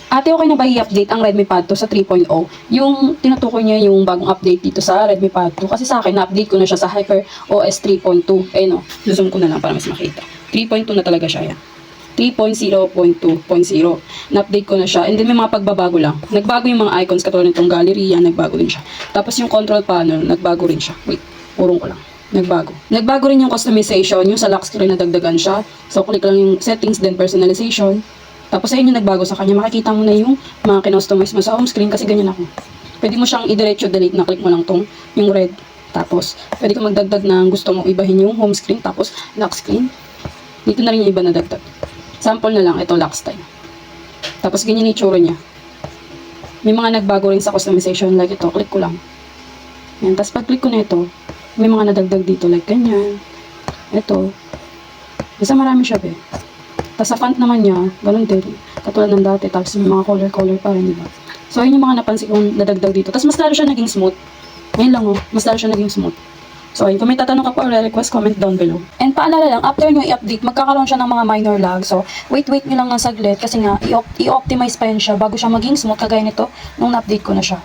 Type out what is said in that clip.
Ate, okay na ba i-update ang Redmi Pad 2 sa 3.0? Yung tinutukoy niya yung bagong update dito sa Redmi Pad 2. Kasi sa akin, na-update ko na siya sa HyperOS 3.2. Eh no, zoom ko na lang para mas makita. 3.2 na talaga siya yan. 3.0.2.0. Na-update ko na siya. And then may mga pagbabago lang. Nagbago yung mga icons katulad nitong gallery, yan, nagbago din siya. Tapos yung control panel, nagbago rin siya. Wait, urong ko lang. Nagbago. Nagbago rin yung customization, yung sa lock screen na dagdagan siya. So, click lang yung settings, then personalization. Tapos ayun yung nagbago sa kanya. Makikita mo na yung mga kinostomize mo sa home screen kasi ganyan ako. Pwede mo siyang i-diretso delete na click mo lang tong yung red. Tapos pwede ka magdagdag na gusto mo ibahin yung home screen tapos lock screen. Dito na rin yung iba na dagdag. Sample na lang ito lock style. Tapos ganyan yung itsura niya. May mga nagbago rin sa customization like ito. Click ko lang. Yan. Tapos pag click ko na ito, may mga nadagdag dito like ganyan. Ito. Basta marami siya be. Tapos sa font naman niya, ganun din. Katulad ng dati, tapos may mga color pa rin, diba? So, yun yung mga napansin kong nadagdag dito. Tapos mas lalo siya naging smooth. Ngayon lang, oh. Mas lalo siya naging smooth. So, ayun. Kung may tatanong ka po or request, comment down below. And paalala lang, after nyo i-update, magkakaroon siya ng mga minor lag. So, wait nyo lang ng saglit kasi nga, i-optimize pa yun siya bago siya maging smooth kagaya nito nung na-update ko na siya.